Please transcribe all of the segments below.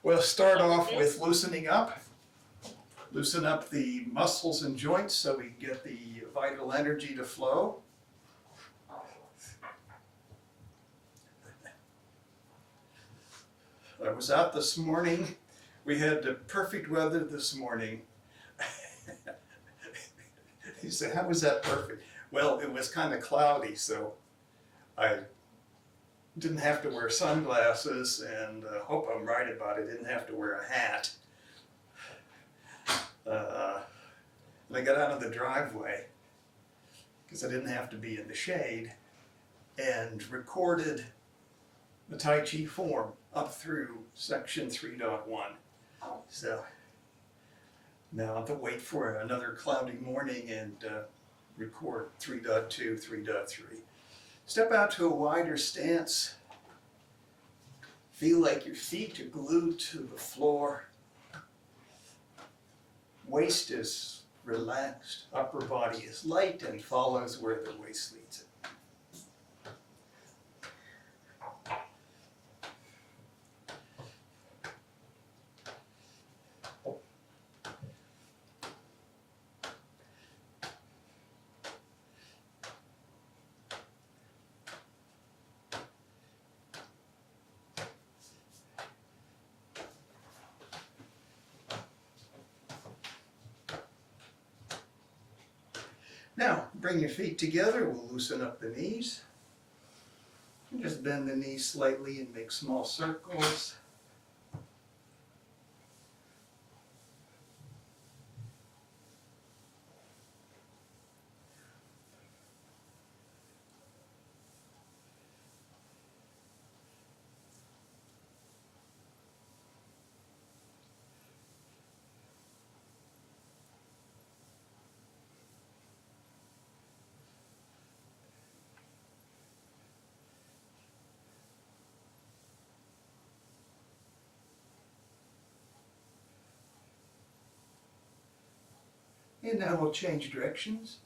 We'll start off with loosening up. Loosen up the muscles and joints so we get the vital energy to flow. I was out this morning. We had the perfect weather this morning. You say, how was that perfect? Well, it was kind of cloudy, so I didn't have to wear sunglasses, and hope I'm right about it, didn't have to wear a hat. And I got out of the driveway, because I didn't have to be in the shade, and recorded the Tai Chi form up through section 3.1. So now I have to wait for another cloudy morning and record 3.2, 3.3. Step out to a wider stance. Feel like your feet are glued to the floor. Waist is relaxed, upper body is light and follows where the waist leads it. Now, bring your feet together, we'll loosen up the knees. And just bend the knees slightly and make small circles. And now we'll change directions.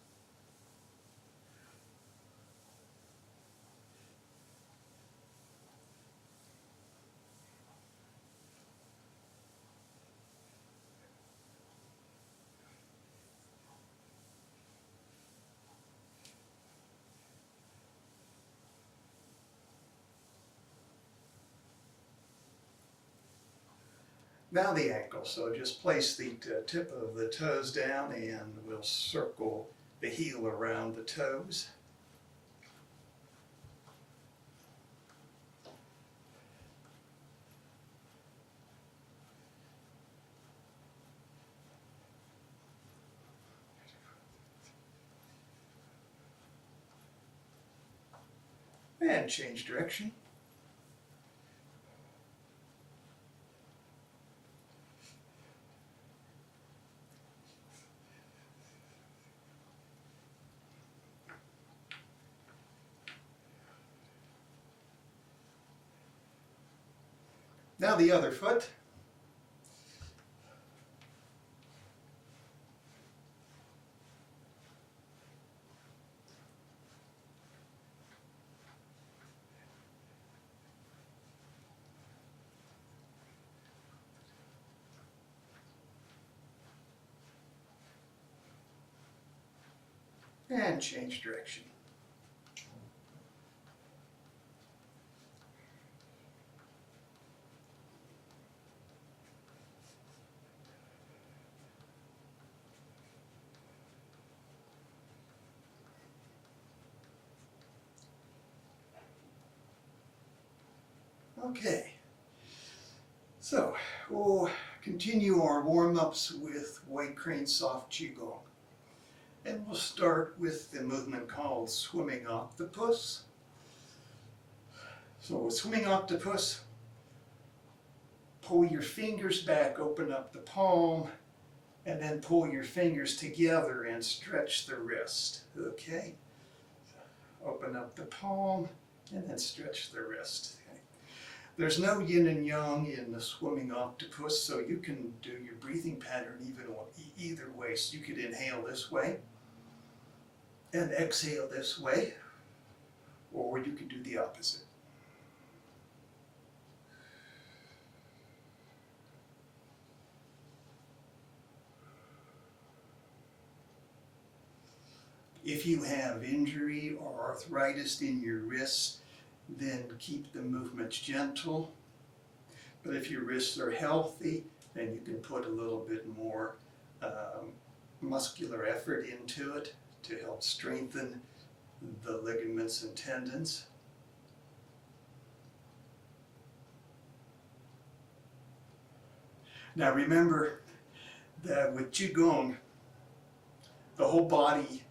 Now the ankle, so just place the tip of the toes down and we'll circle the heel around the toes. And change direction. Now the other foot. And change direction. Okay, so we'll continue our warm-ups with White Crane Soft Qigong. And we'll start with the movement called Swimming Octopus. So with Swimming Octopus, pull your fingers back, open up the palm, and then pull your fingers together and stretch the wrist. Okay? Open up the palm and then stretch the wrist. Okay? There's no yin and yang in the Swimming Octopus, so you can do your breathing pattern either way. So you could inhale this way and exhale this way, or you could do the opposite. If you have injury or arthritis in your wrists, then keep the movements gentle. But if your wrists are healthy, then you can put a little bit more muscular effort into it to help strengthen the ligaments and tendons. Now remember that with Qigong, the whole body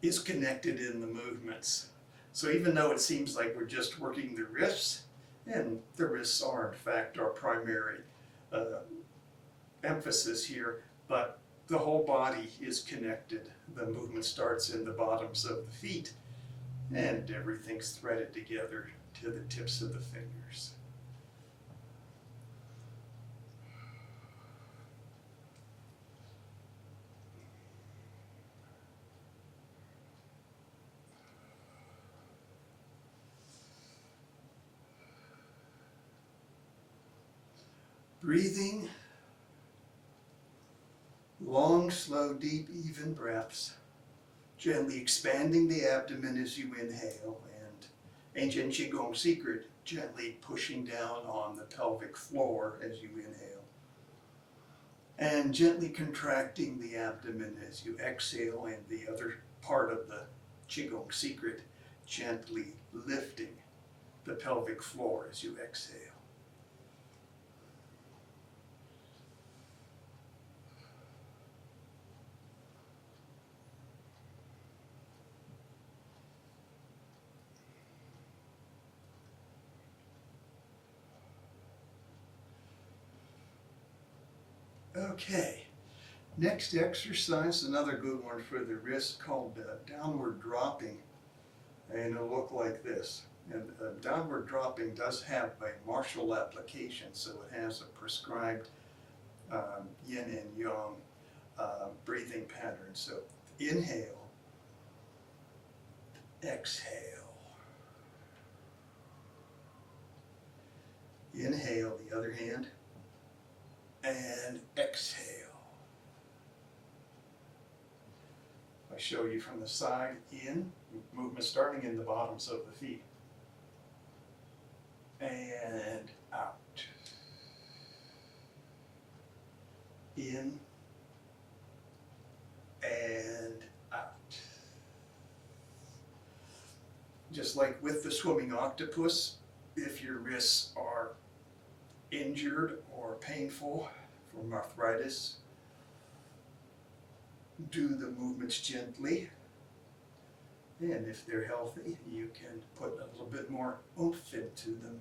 is connected in the movements. So even though it seems like we're just working the wrists, and the wrists are in fact our primary emphasis here, but the whole body is connected. The movement starts in the bottoms of the feet, and everything's threaded together to the tips of the fingers. Breathing, long, slow, deep, even breaths, gently expanding the abdomen as you inhale, and ancient Qigong secret, gently pushing down on the pelvic floor as you inhale, and gently contracting the abdomen as you exhale, and the other part of the Qigong secret, gently lifting the pelvic floor as you exhale. Okay, next exercise, another good one for the wrist, called downward dropping, and it'll look like this. And downward dropping does have a martial application, so it has a prescribed yin and yang breathing pattern. So inhale, exhale, inhale the other hand, and exhale. I show you from the side, in, movement starting in the bottoms of the feet, and out, in, and out. Just like with the swimming octopus, if your wrists are injured or painful from arthritis, do the movements gently, and if they're healthy, you can put a little bit more oomph into them.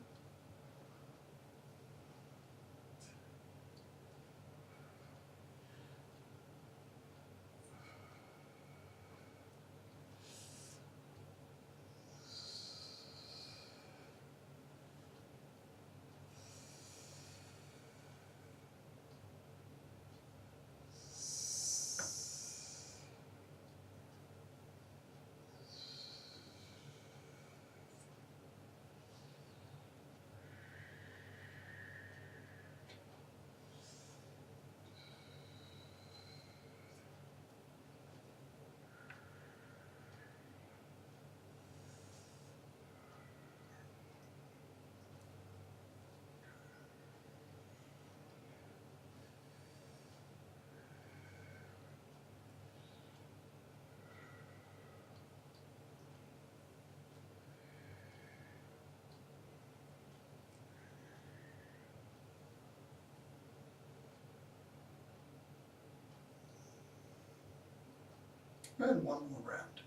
And one more round.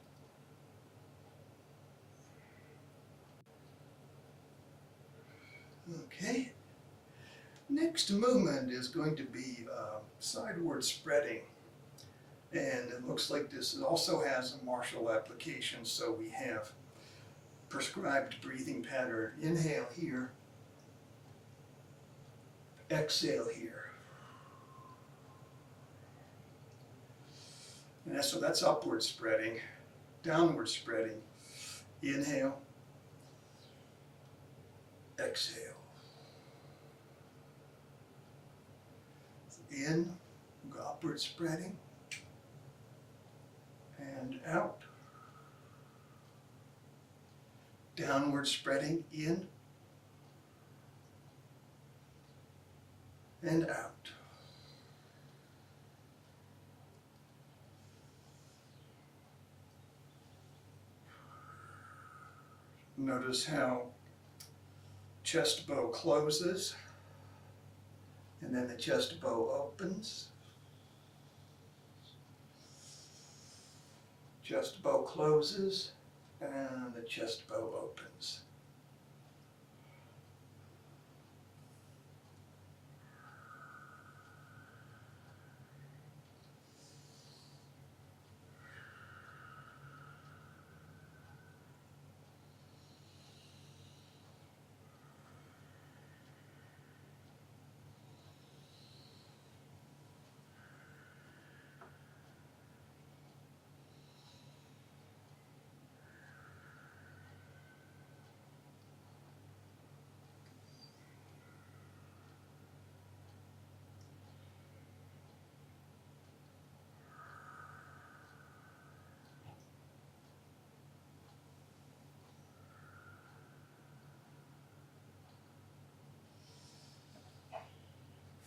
Okay. Next movement is going to be sideward spreading. And it looks like this also has a martial application, so we have prescribed breathing pattern. Inhale here, exhale here. And so that's upward spreading. Downward spreading. Inhale, exhale. In, upward spreading, and out. downward spreading in and out. Notice how chest bow closes and then the chest bow opens. Chest bow closes and the chest bow opens.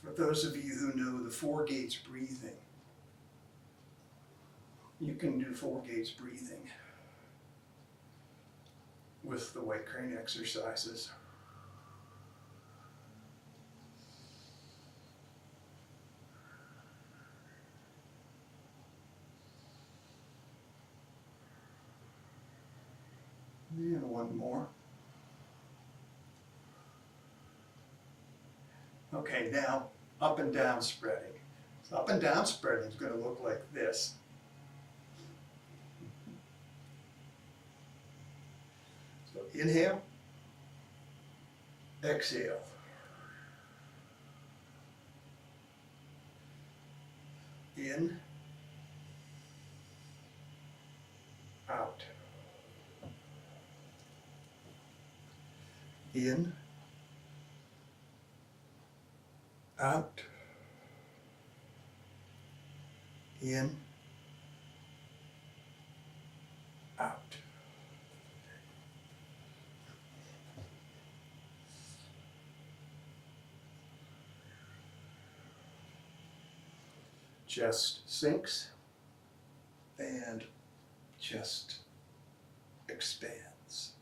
For those of you who know the 4 gates breathing, you can do 4 gates breathing with the white crane exercises. And one more. Okay, now up and down spreading. So up and down spreading is going to look like this. So inhale, exhale. In, out. In, out. In, out. Chest sinks and chest expands.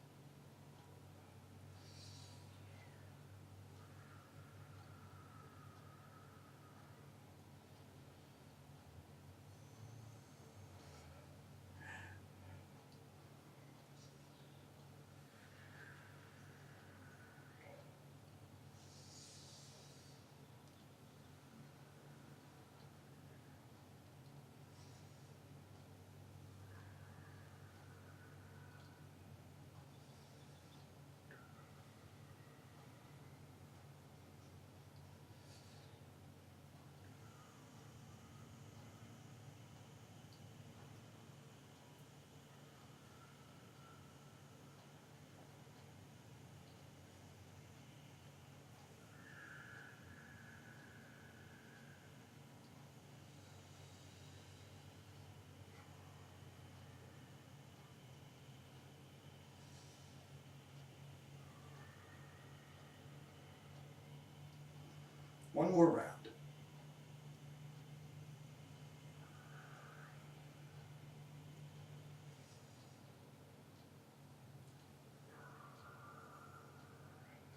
One more round.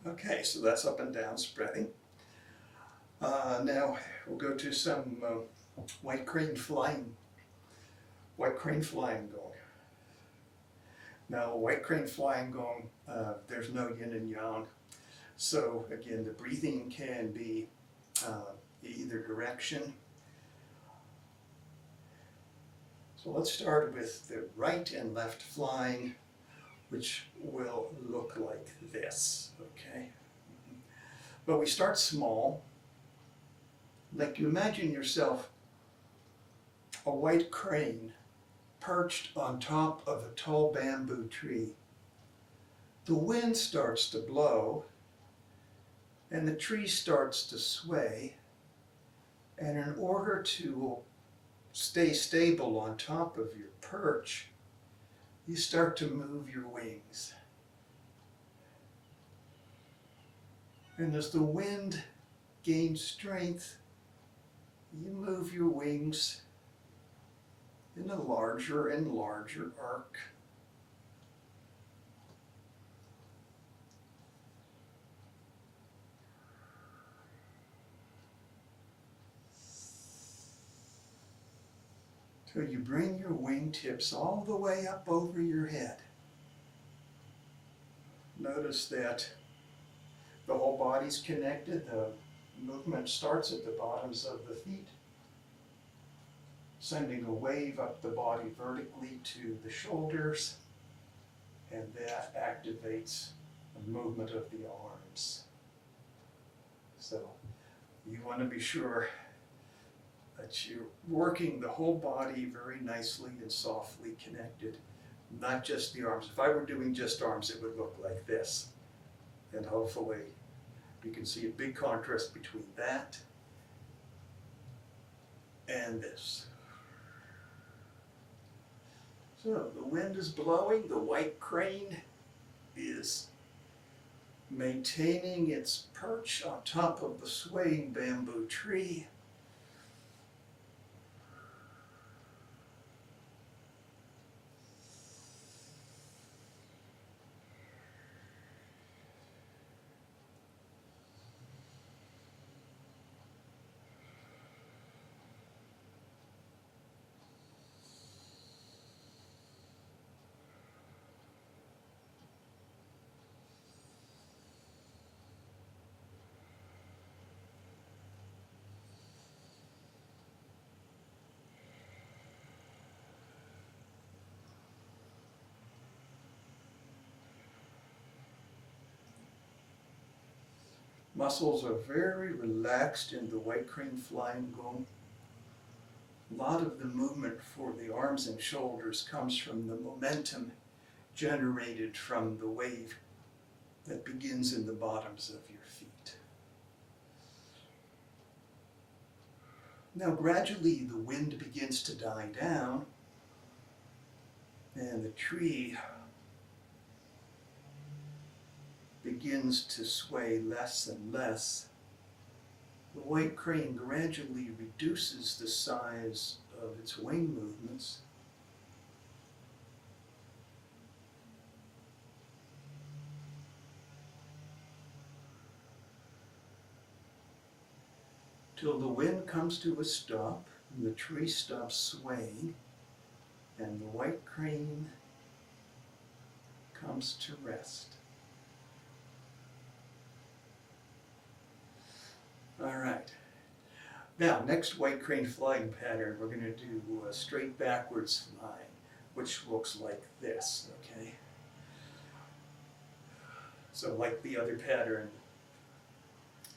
Okay, so that's up and down spreading. Now we'll go to some white crane flying gong. Now white crane flying gong, there's no yin and yang. So again, the breathing can be either direction. So let's start with the right and left flying, which will look like this, okay? But we start small. Like you imagine yourself a white crane perched on top of a tall bamboo tree. The wind starts to blow and the tree starts to sway, and in order to stay stable on top of your perch, you start to move your wings. And as the wind gains strength, you move your wings in a larger and larger arc. Till you bring your wingtips all the way up over your head. Notice that the whole body's connected. The movement starts at the bottoms of the feet, sending a wave up the body vertically to the shoulders, and that activates the movement of the arms. So you want to be sure that you're working the whole body very nicely and softly connected, not just the arms. If I were doing just arms, it would look like this. And hopefully you can see a big contrast between that and this. So the wind is blowing, the white crane is maintaining its perch on top of the swaying bamboo tree. Muscles are very relaxed in the white crane flying gong. A lot of the movement for the arms and shoulders comes from the momentum generated from the wave that begins in the bottoms of your feet. Now gradually the wind begins to die down and the tree begins to sway less and less. The white crane gradually reduces the size of its wing movements. Till the wind comes to a stop and the tree stops swaying and the white crane comes to rest. All right. Now, next white crane flying pattern, we're going to do a straight backwards flying, which looks like this, okay? So like the other pattern,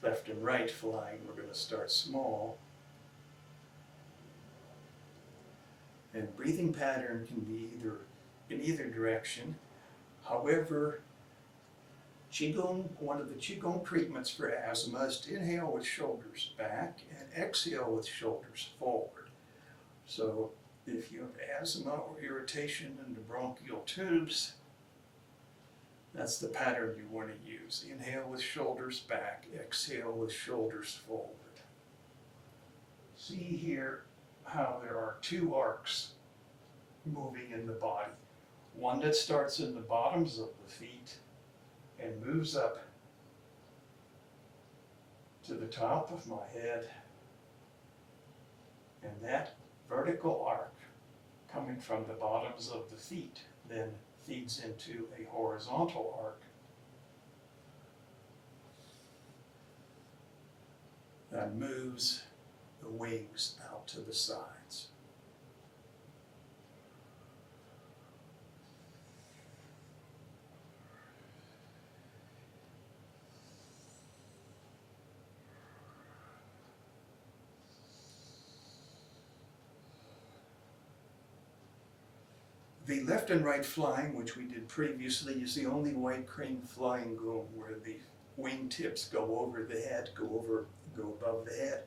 left and right flying, we're going to start small. And breathing pattern can be either in either direction. However, Qigong, one of the Qigong treatments for asthma is to inhale with shoulders back and exhale with shoulders forward. So if you have asthma or irritation in the bronchial tubes, that's the pattern you want to use. Inhale with shoulders back, exhale with shoulders forward. See here how there are two arcs moving in the body. One that starts in the bottoms of the feet and moves up to the top of my head, and that vertical arc coming from the bottoms of the feet then feeds into a horizontal arc that moves the wings out to the sides. The left and right flying, which we did previously, is the only white crane flying gong where the wingtips go over the head, go above the head.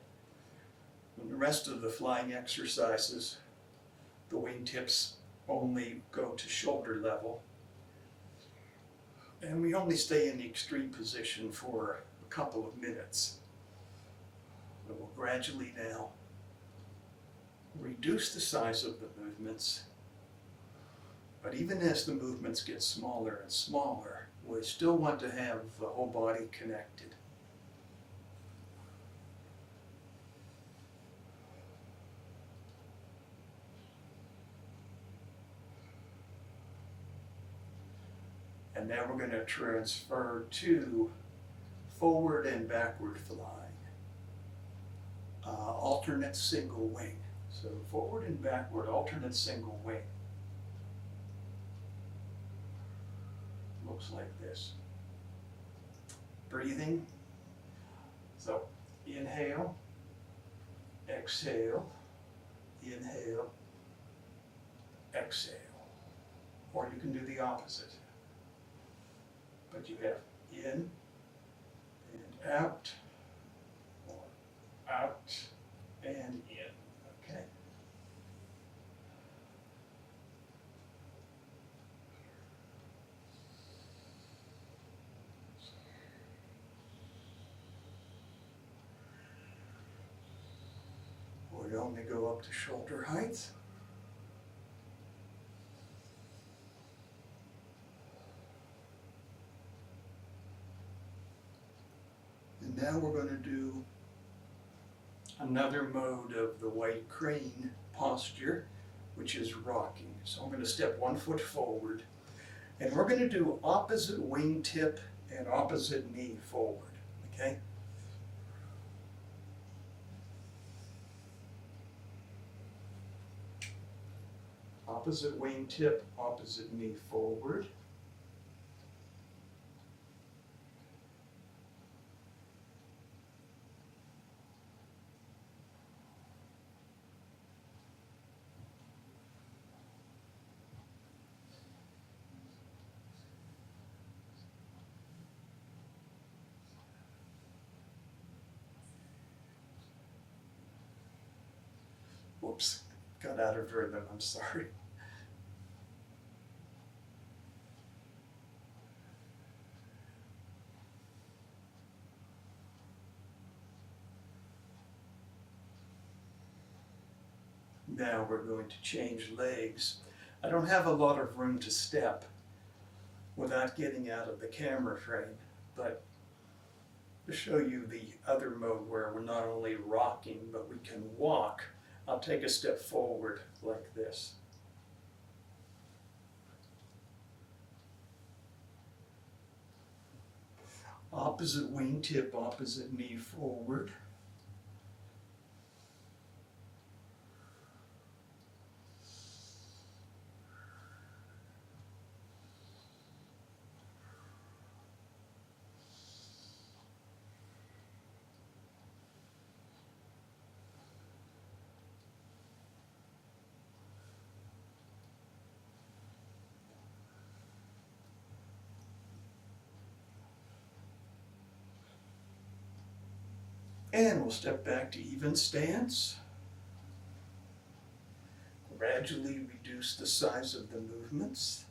In the rest of the flying exercises, the wingtips only go to shoulder level. And we only stay in the extreme position for a couple of minutes. So we'll gradually now reduce the size of the movements, but even as the movements get smaller and smaller, we still want to have the whole body connected. And now we're going to transfer to forward and backward flying. Alternate single wing. So forward and backward, alternate single wing. Looks like this. Breathing. So inhale, exhale, inhale, exhale. Or you can do the opposite. But you have in and out, or out and in, okay? We only go up to shoulder height. And now we're going to do another mode of the white crane posture, which is rocking. So I'm going to step 1 foot forward, and we're going to do opposite wingtip and opposite knee forward, okay? Opposite wingtip, opposite knee forward. Whoops, got out of rhythm, I'm sorry. Now we're going to change legs. I don't have a lot of room to step without getting out of the camera frame, but to show you the other mode where we're not only rocking, but we can walk, I'll take a step forward like this. Opposite wingtip, opposite knee forward. And we'll step back to even stance. Gradually reduce the size of the movements.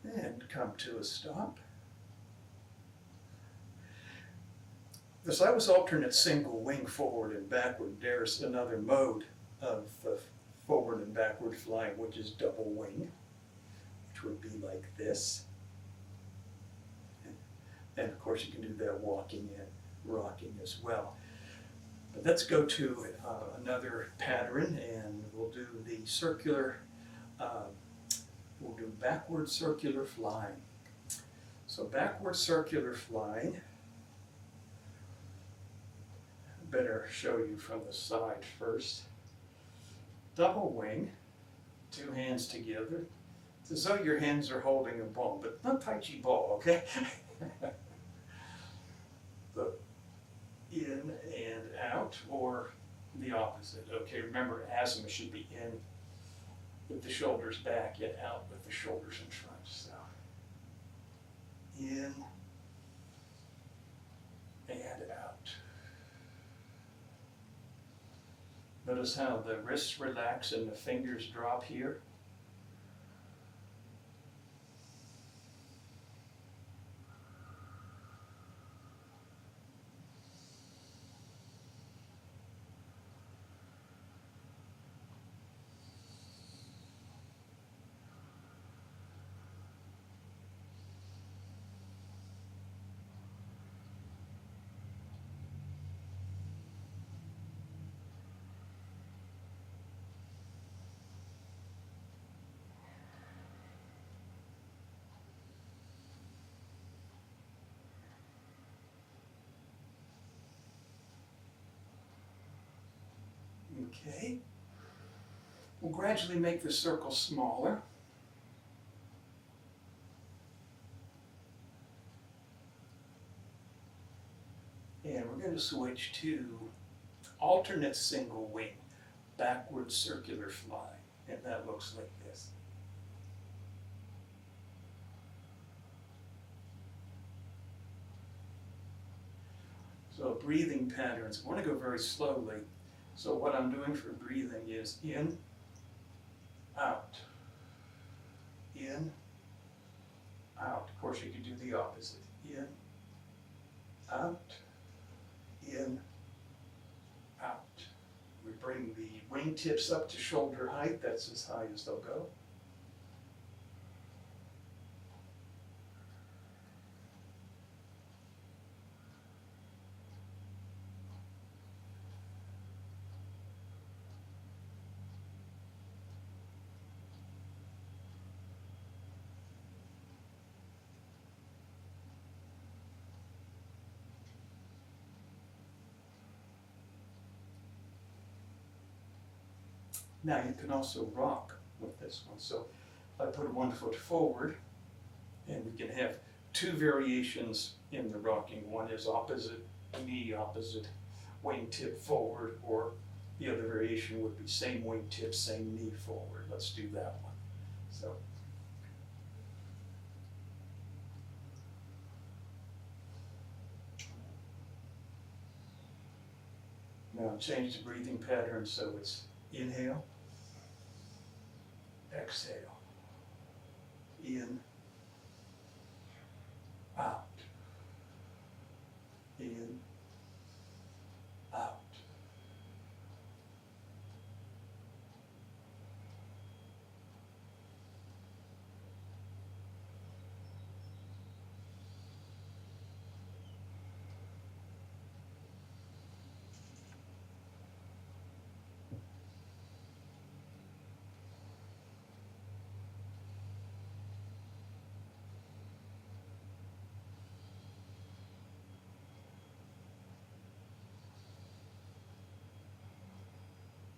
And come to a stop. This I was alternate single wing forward and backward. There's another mode of forward and backward flying, which is double wing, which would be like this. And of course you can do that walking and rocking as well. But let's go to another pattern, and we'll do the circular, we'll do backward circular flying. So backward circular flying, better show you from the side first. Double wing, two hands together. It's as though your hands are holding a ball, but not Tai Chi ball, okay? So in and out, or the opposite. Okay, remember asana should be in with the shoulders back, yet out with the shoulders in front. So in and out. Notice how the wrists relax and the fingers drop here. Okay. We'll gradually make the circle smaller. And we're going to switch to alternate single wing, backward circular fly. And that looks like this. So breathing patterns, I want to go very slowly. So what I'm doing for breathing is in, out, in, out. Of course, you could do the opposite. In, out, in, out. We bring the wingtips up to shoulder height. That's as high as they'll go. Now you can also rock with this one. So I put one foot forward, and we can have two variations in the rocking. One is opposite knee, opposite wingtip forward, or the other variation would be same wingtip, same knee forward. Let's do that one. So. Now change the breathing pattern so it's inhale, exhale, in, out, in, out.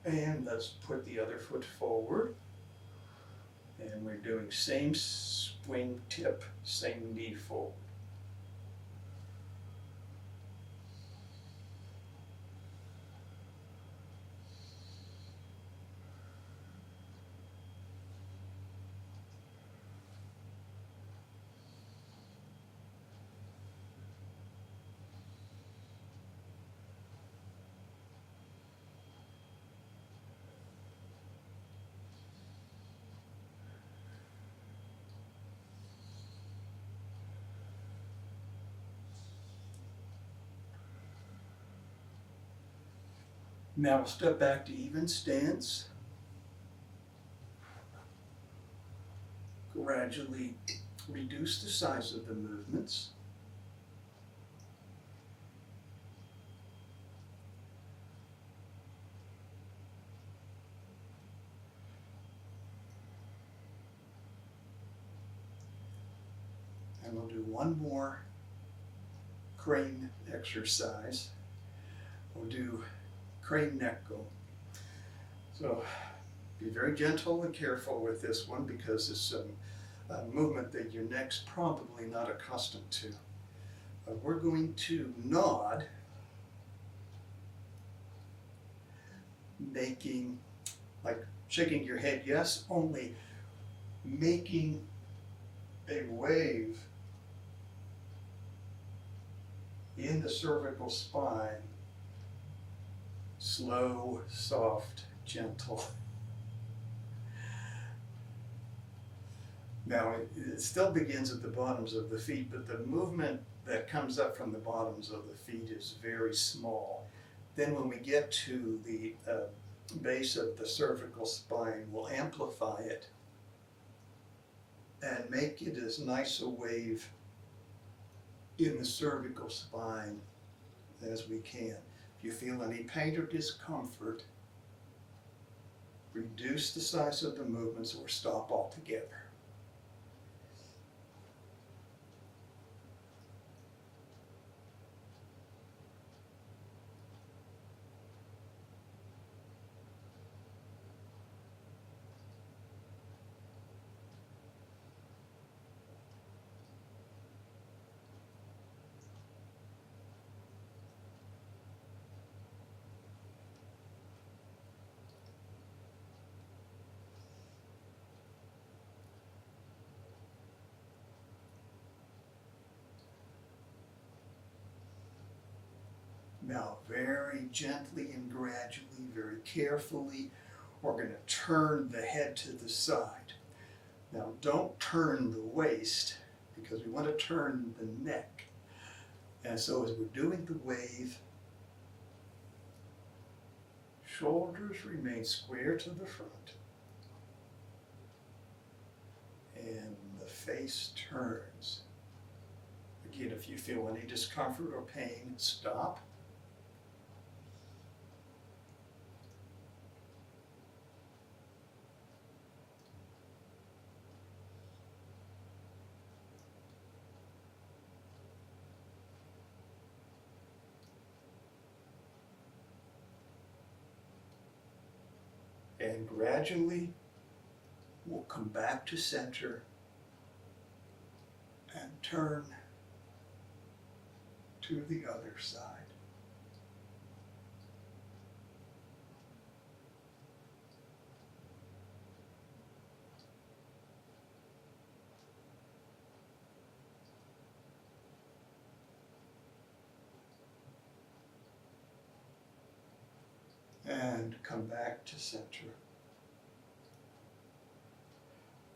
And let's put the other foot forward. And we're doing same swing tip, same knee forward. Now we'll step back to even stance. Gradually reduce the size of the movements. And we'll do one more crane exercise. We'll do crane neck go. So be very gentle and careful with this one because it's a movement that your neck's probably not accustomed to. We're going to nod, making, like shaking your head yes, only making a wave in the cervical spine. Slow, soft, gentle. Now, it still begins at the bottoms of the feet, but the movement that comes up from the bottoms of the feet is very small. Then when we get to the base of the cervical spine, we'll amplify it and make it as nice a wave in the cervical spine as we can. If you feel any pain or discomfort, reduce the size of the movements or stop altogether. Now very gently and gradually, very carefully, we're going to turn the head to the side. Now don't turn the waist because we want to turn the neck. And so as we're doing the wave, shoulders remain square to the front. And the face turns. Again, if you feel any discomfort or pain, stop. And gradually, we'll come back to center and turn to the other side. And come back to center.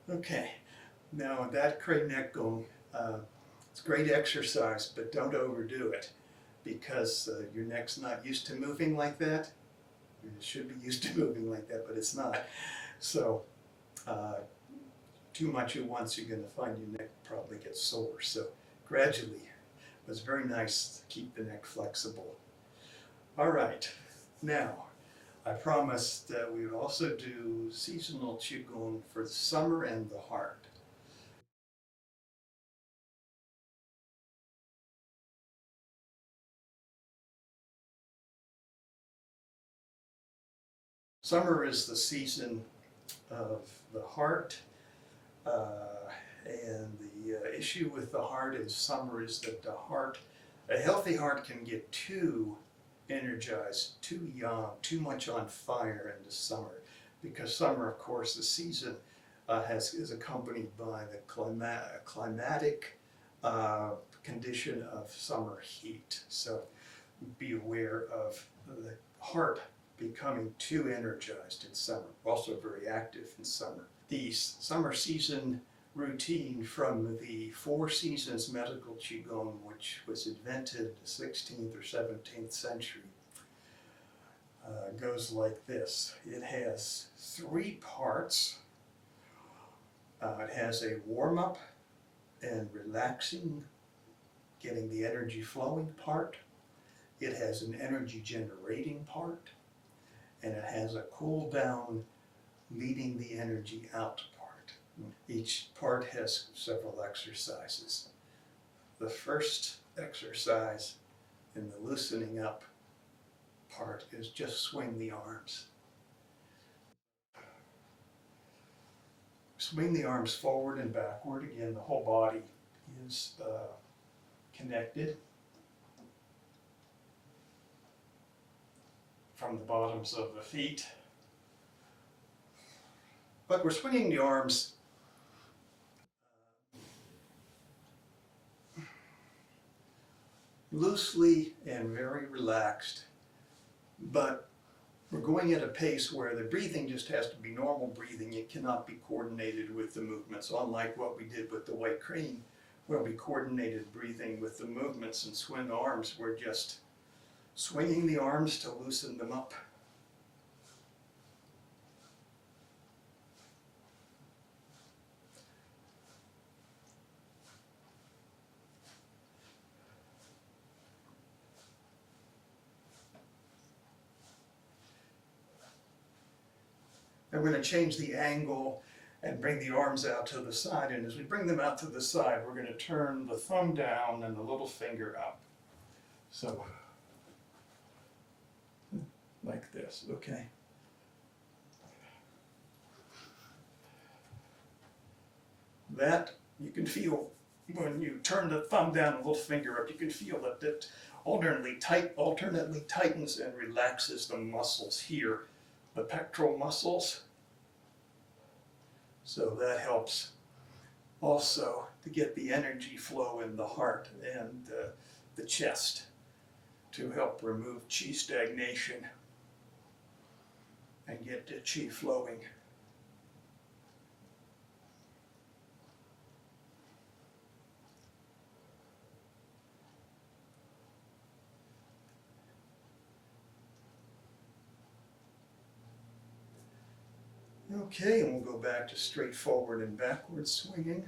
Okay, now that crane neck Qigong, it's great exercise, but don't overdo it because your neck's not used to moving like that. It should be used to moving like that, but it's not. So too much at once, you're going to find your neck probably gets sore. So gradually, but it's very nice to keep the neck flexible. All right, now I promised that we would also do seasonal Qigong for the summer and the heart. Summer is the season of the heart, and the issue with the heart in summer is that a healthy heart can get too energized, too young, too much on fire in the summer, because summer, of course, the season is accompanied by the climatic condition of summer heat. So be aware of the heart becoming too energized in summer, also very active in summer. The summer season routine from the Four Seasons Medical Qigong, which was invented in the 16th or 17th century, goes like this. It has 3 parts. It has a warm-up and relaxing, getting the energy flowing part. It has an energy generating part, and it has a cool down, leading the energy out part. Each part has several exercises. The first exercise in the loosening up part is just swing the arms. Swing the arms forward and backward. Again, the whole body is connected from the bottoms of the feet. But we're swinging the arms loosely and very relaxed, but we're going at a pace where the breathing just has to be normal breathing. It cannot be coordinated with the movements, unlike what we did with the white crane, where we coordinated breathing with the movements and swing arms. We're just swinging the arms to loosen them up. And we're going to change the angle and bring the arms out to the side. And as we bring them out to the side, we're going to turn the thumb down and the little finger up. So, like this, okay? That you can feel when you turn the thumb down and the little finger up, you can feel that it alternately tightens and relaxes the muscles here, the pectoral muscles. So that helps also to get the energy flow in the heart and the chest to help remove qi stagnation and get the qi flowing. Okay, and we'll go back to straight forward and backward swinging.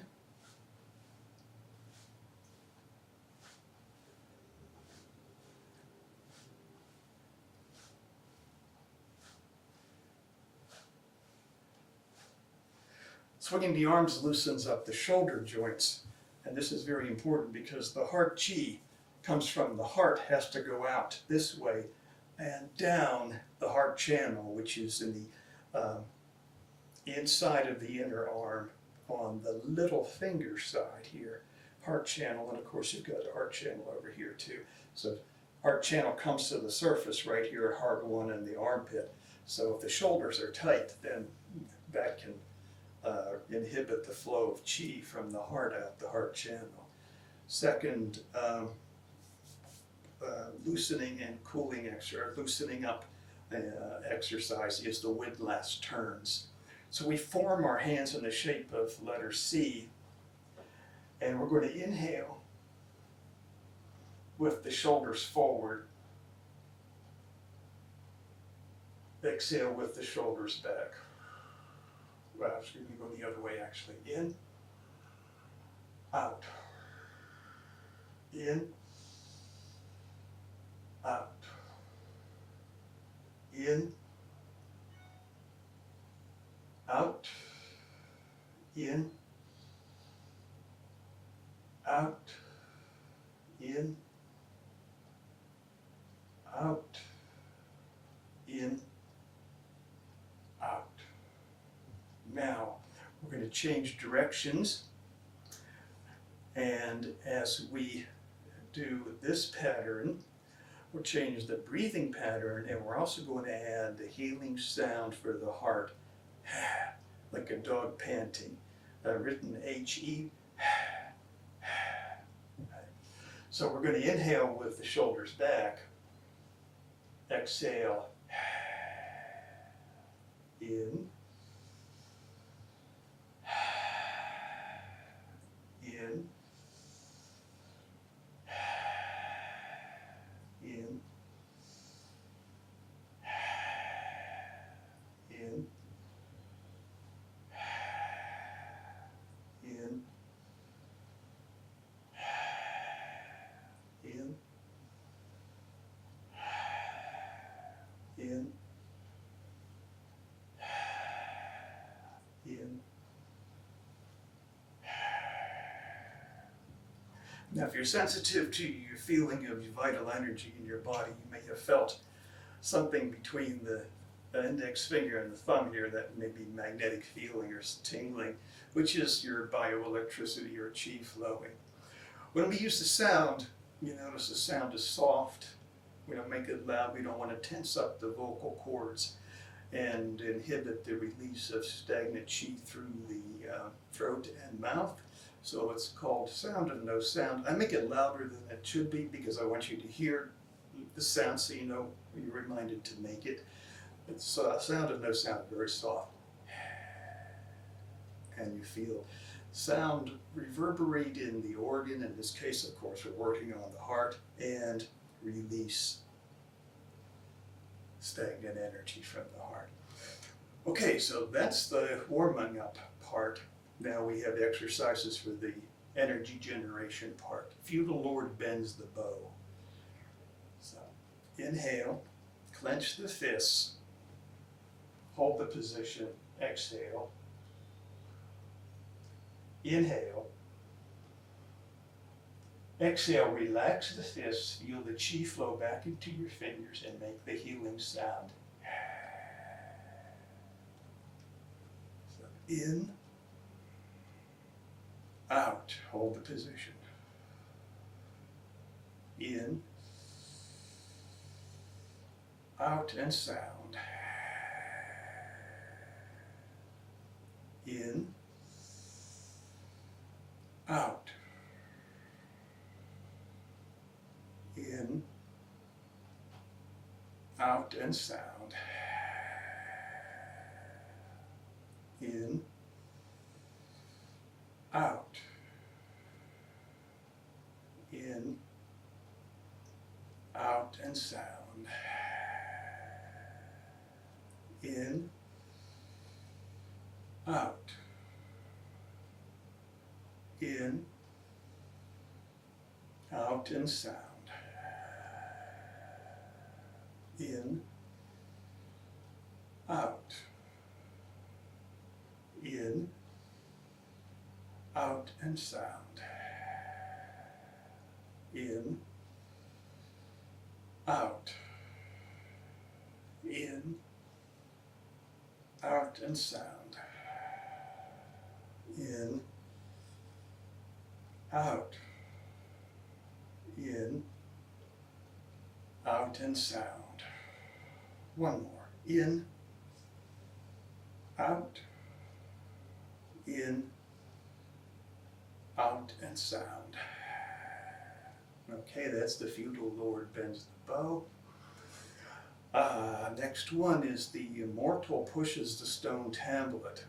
Swinging the arms loosens up the shoulder joints, and this is very important because the heart qi comes from the heart, has to go out this way and down the heart channel, which is in the inside of the inner arm on the little finger side here, heart channel, and of course you've got the heart channel over here too. So heart channel comes to the surface right here at heart 1 in the armpit. So if the shoulders are tight, then that can inhibit the flow of qi from the heart out the heart channel. Second, loosening and cooling exercise, loosening up exercise is the windlass turns. So we form our hands in the shape of letter C, and we're going to inhale with the shoulders forward, exhale with the shoulders back. Well, excuse me, go the other way actually. In, out, in, out, in, out, in, out, in, out, in, out. Now, we're going to change directions, and as we do this pattern, we'll change the breathing pattern, and we're also going to add the healing sound for the heart, like a dog panting, written H-E. So we're going to inhale with the shoulders back, exhale, in, in, in, in, in, in, in, in. Now, if you're sensitive to your feeling of your vital energy in your body, you may have felt something between the index finger and the thumb here that may be magnetic feeling or tingling, which is your bioelectricity or qi flowing. When we use the sound, you notice the sound is soft. We don't make it loud. We don't want to tense up the vocal cords and inhibit the release of stagnant qi through the throat and mouth. So it's called sound of no sound. I make it louder than it should be because I want you to hear the sound so you know you're reminded to make it. It's sound of no sound, very soft. And you feel sound reverberate in the organ. In this case, of course, we're working on the heart, and release stagnant energy from the heart. Okay, so that's the warming up part. Now we have exercises for the energy generation part. Feudal Lord bends the bow. So inhale, clench the fists, hold the position, exhale, inhale, exhale, relax the fists, feel the qi flow back into your fingers and make the healing sound. So in, out, hold the position. In, out, and sound. In, out. In, out and sound. In, out, in, out and sound. In, out, in, out and sound. In, out, in, out and sound. In, out, in, out and sound. In, out, in, out and sound. One more. In, out, in, out and sound. Okay, that's the feudal Lord bends the bow. Next one is the immortal pushes the stone tablet.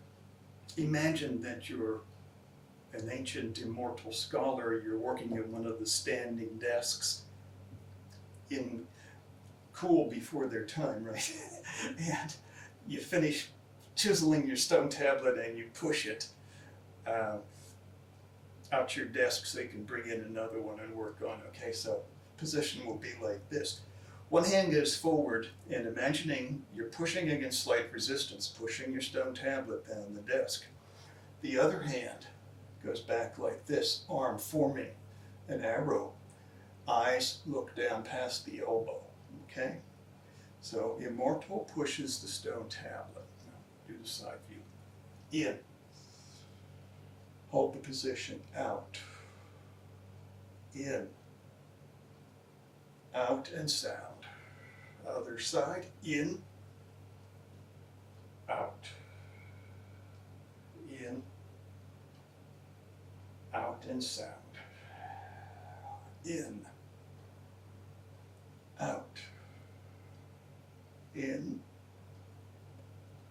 Imagine that you're an ancient immortal scholar, you're working in one of the standing desks in cool before their time, right? And you finish chiseling your stone tablet and you push it out your desk so you can bring in another one and work on. Okay, so position will be like this. One hand goes forward and imagining you're pushing against slight resistance, pushing your stone tablet down the desk. The other hand goes back like this, arm forming an arrow. Eyes look down past the elbow. Okay? So immortal pushes the stone tablet. Now, do the side view. In. Hold the position. Out. In. Out and sound. Other side. In. Out. In. Out and sound. In. Out. In.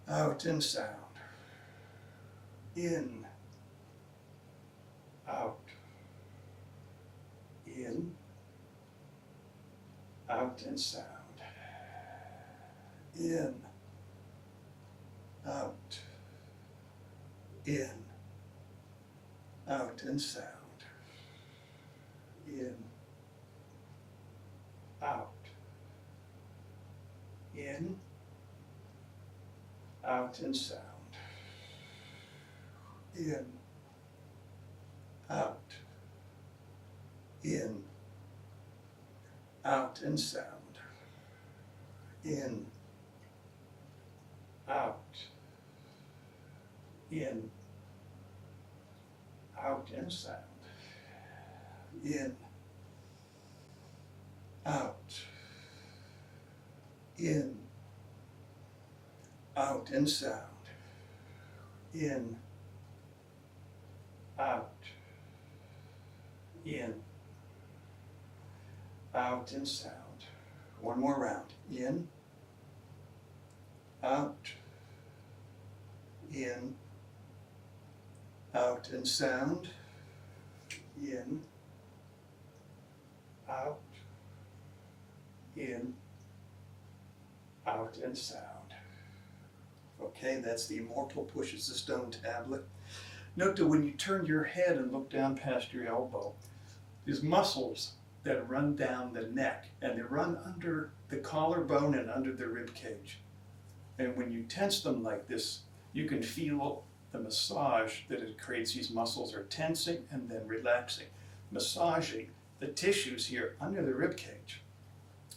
Out and sound. In. Out. In. Out and sound. In. Out. In. Out and sound. In. Out. In. Out and sound. In. Out. In. Out and sound. In. Out. In. Out and sound. In. Out. In. Out and sound. In. Out. In. Out and sound. One more round. In. Out. In. Out and sound. In. Out. In. Out and sound. Okay, that's the immortal pushes the stone tablet. Note that when you turn your head and look down past your elbow, there's muscles that run down the neck and they run under the collarbone and under the rib cage. And when you tense them like this, you can feel the massage that it creates. These muscles are tensing and then relaxing, massaging the tissues here under the rib cage.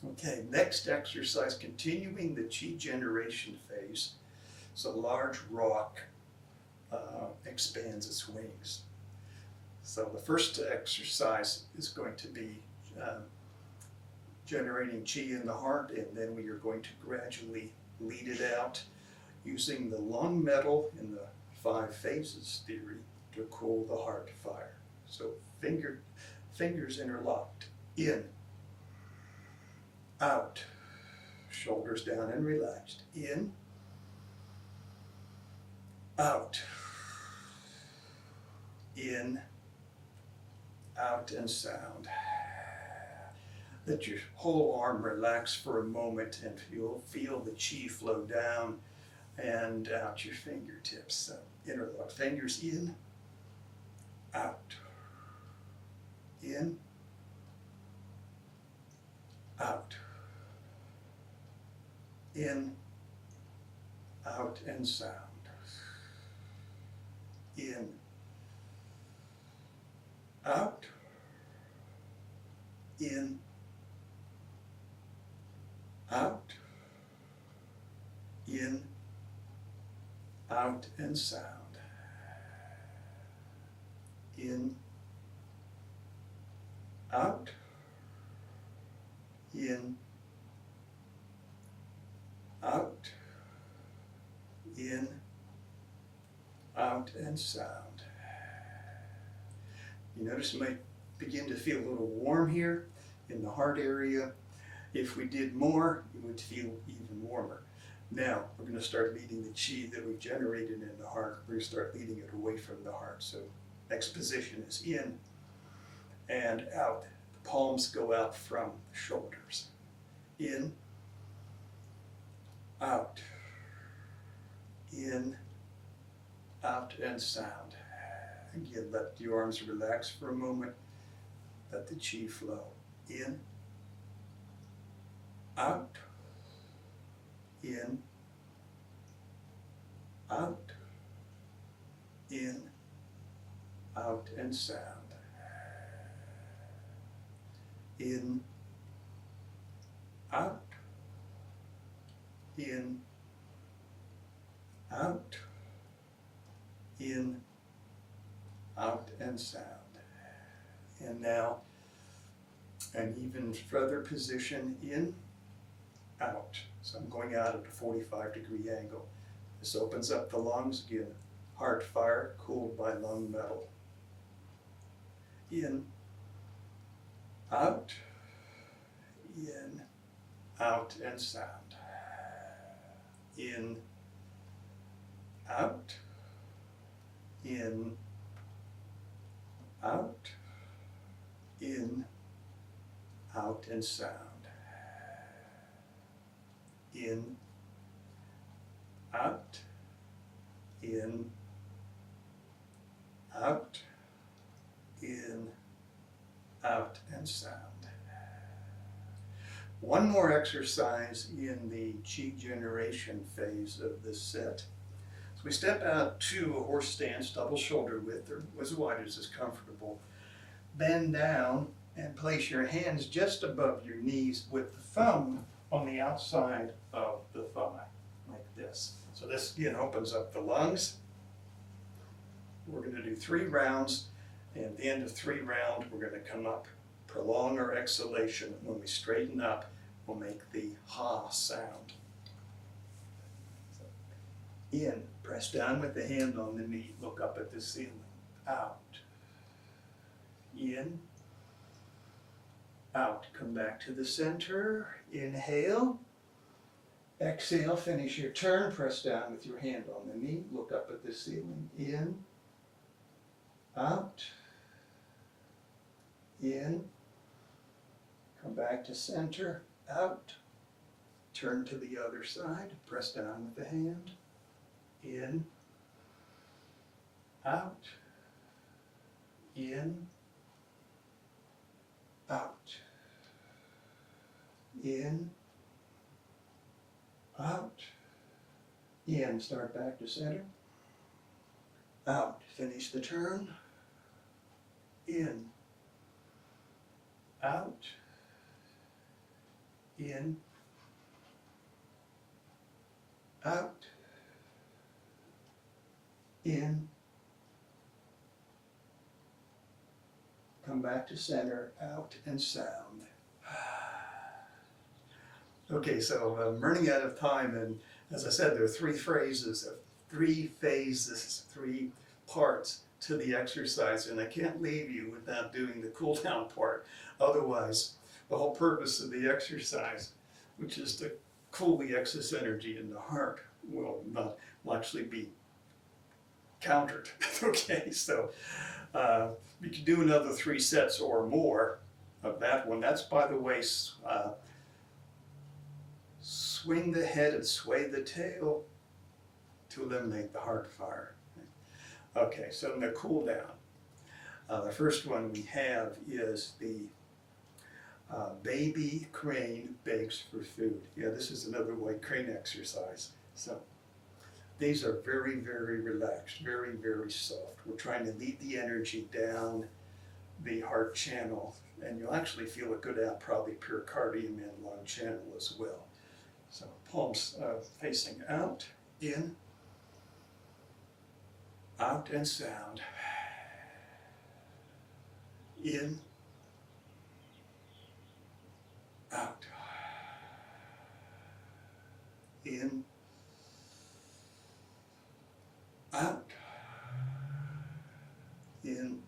Okay, next exercise, continuing the chi generation phase. So a large rock expands its wings. So the first exercise is going to be generating chi in the heart, and then we are going to gradually lead it out using the lung metal in the 5 phases theory to cool the heart fire. So fingers interlocked. In. Out. shoulders down and relaxed. In, out, in, out, and sound. Let your whole arm relax for a moment, and you'll feel the chi flow down and out your fingertips. So interlock fingers, in, out, in, out, in, out, and sound. In, out, in, out, in, out, and sound. In, out, in, out, in, out, and sound. You notice you might begin to feel a little warm here in the heart area. If we did more, you would feel even warmer. Now, we're going to start leading the chi that we've generated in the heart. We're going to start leading it away from the heart. So, next position is in and out. The palms go out from the shoulders. In, out, in, out, and sound. Again, let your arms relax for a moment. Let the chi flow. In, out, in, out, in, out, and sound. In, out, in, out, in, out, and sound. And now, an even further position, in, out. So I'm going out at a 45-degree angle. This opens up the lungs again. Heart fire cooled by lung metal. In, out, in, out, and sound. In, out, in, out, in, out, and sound. In, out, in, out, in, out, and sound. One more exercise in the chi generation phase of this set. So we step out to a horse stance, double shoulder width, or as wide as is comfortable. Bend down and place your hands just above your knees with the thumb on the outside of the thigh, like this. So this again opens up the lungs. We're going to do 3 rounds, and at the end of 3 rounds, we're going to come up, prolong our exhalation. When we straighten up, we'll make the ha sound. So, in, press down with the hand on the knee, look up at the ceiling. Out, in, out, come back to the center, inhale, exhale, finish your turn, press down with your hand on the knee, look up at the ceiling, in, out, in, come back to center, out, turn to the other side, press down with the hand, in, out, in, out, in, out, in, start back to center, out, finish the turn, in, out, in, out, in, come back to center, out, and sound. Okay, so I'm running out of time, and as I said, there are 3 phases, 3 phases, 3 parts to the exercise, and I can't leave you without doing the cool down part. Otherwise, the whole purpose of the exercise, which is to cool the excess energy in the heart will actually be countered. Okay, so you can do another 3 sets or more of that one. That's, by the way, swing the head and sway the tail to eliminate the heart fire. Okay, so in the cool down, the first one we have is the baby crane begs for food. Yeah, this is another white crane exercise. So these are very, very relaxed, very, very soft. We're trying to lead the energy down the heart channel, and you'll actually feel it go down probably pericardium and lung channel as well. So palms facing out, in, out and sound, in, out, in, out, in,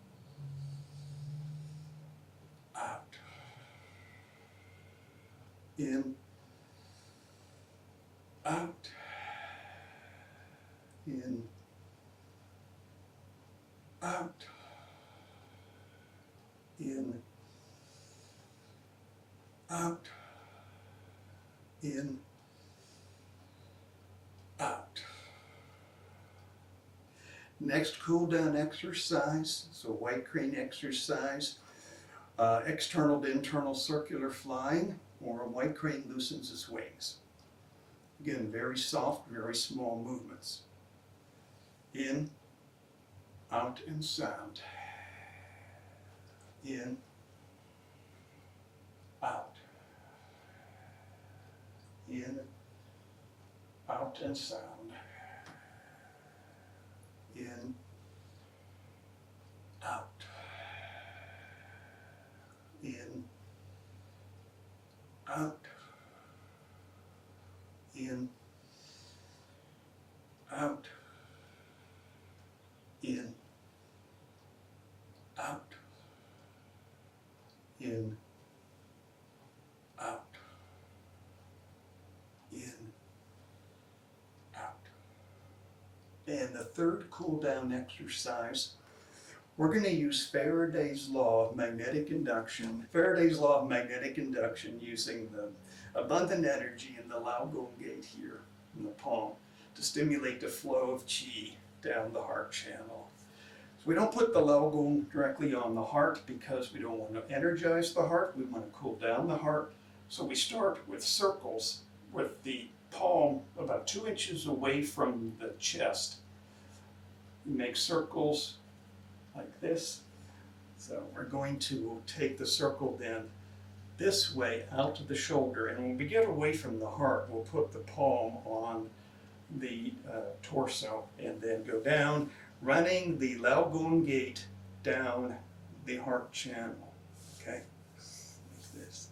out, in, out, in, out, in, out, in, out. Next cool down exercise, so white crane exercise, external to internal circular flying, or a white crane loosens its wings. Again, very soft, very small movements. In, out and sound. In, out. In, out and sound. In, out. In, out. In, out. In, out. In, out. In, out. And the third cool down exercise, we're going to use Faraday's law of magnetic induction. Faraday's law of magnetic induction using the abundant energy in the Laogong gate here in the palm to stimulate the flow of qi down the heart channel. So we don't put the Laogong directly on the heart because we don't want to energize the heart. We want to cool down the heart. So we start with circles with the palm about 2 inches away from the chest. We make circles like this. So we're going to take the circle then this way out to the shoulder, and when we get away from the heart, we'll put the palm on the torso and then go down, running the Laogong gate down the heart channel. Okay, like this.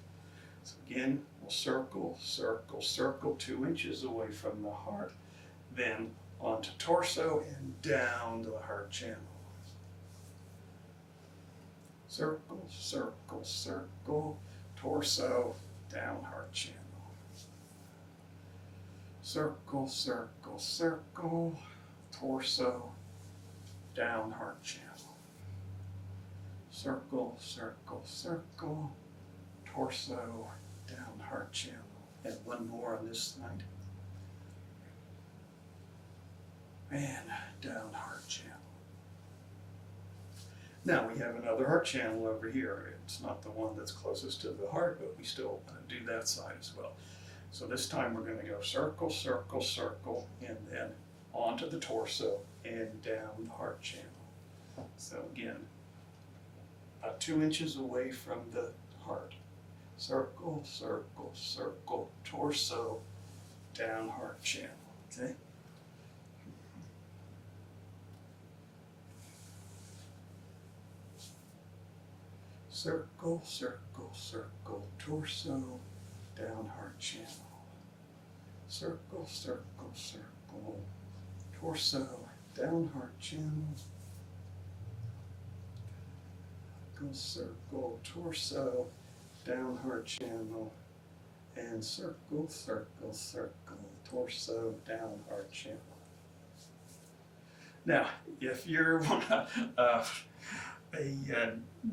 So again, we'll circle, circle, circle 2 inches away from the heart, then onto torso and down to the heart channel. Circle, circle, circle, torso, down heart channel. Circle, circle, circle, torso, down heart channel. Circle, circle, circle, torso, down heart channel. And one more on this side. And down heart channel. Now we have another heart channel over here. It's not the one that's closest to the heart, but we still want to do that side as well. So this time we're going to go circle, circle, circle, and then onto the torso and down the heart channel. So again, about 2 inches away from the heart. Circle, circle, circle, torso, down heart channel. Okay? Circle, circle, circle, torso, down heart channel. Circle, circle, circle, torso, down heart channel. Circle, circle, torso, down heart channel. And circle, circle, circle, torso down, heart channel. Now, if you're a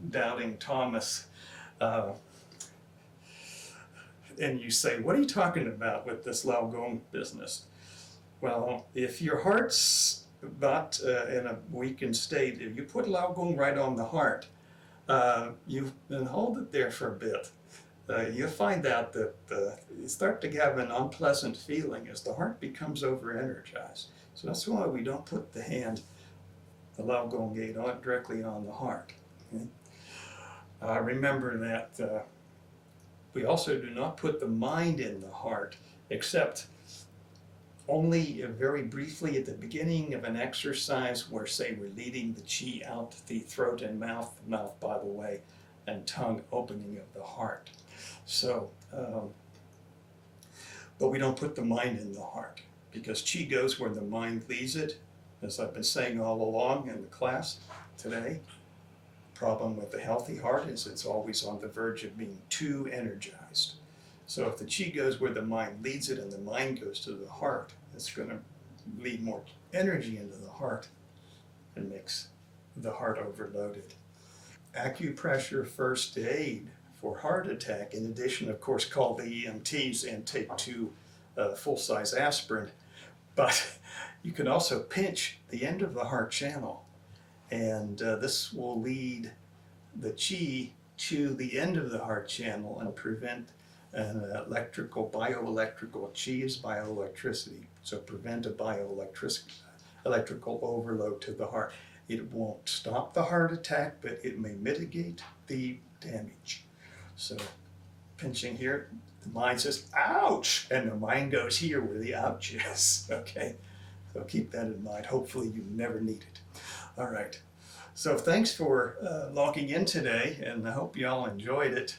doubting Thomas, and you say, what are you talking about with this Lao Gong business? Well, if your heart's not in a weakened state, if you put Lao Gong right on the heart, you then hold it there for a bit. You'll find out that you start to have an unpleasant feeling as the heart becomes over-energized. So that's why we don't put the hand, the Lao Gong gate, directly on the heart. Okay? Remember that we also do not put the mind in the heart, except only very briefly at the beginning of an exercise where, say, we're leading the qi out the throat and mouth, by the way, and tongue opening of the heart. So, but we don't put the mind in the heart, because qi goes where the mind leads it, as I've been saying all along in the class today. The problem with the healthy heart is it's always on the verge of being too energized. So if the qi goes where the mind leads it and the mind goes to the heart, it's going to lead more energy into the heart and makes the heart overloaded. Acupressure first aid for heart attack, in addition, of course, call the EMTs and take 2 full-size aspirin. But you can also pinch the end of the heart channel, and this will lead the qi to the end of the heart channel and prevent an bioelectrical, qi is bioelectricity, so prevent a electrical overload to the heart. It won't stop the heart attack, but it may mitigate the damage. So pinching here, the mind says, ouch, and the mind goes here where the ouch is, okay? So keep that in mind. Hopefully you never need it. All right. So thanks for logging in today, and I hope you all enjoyed it.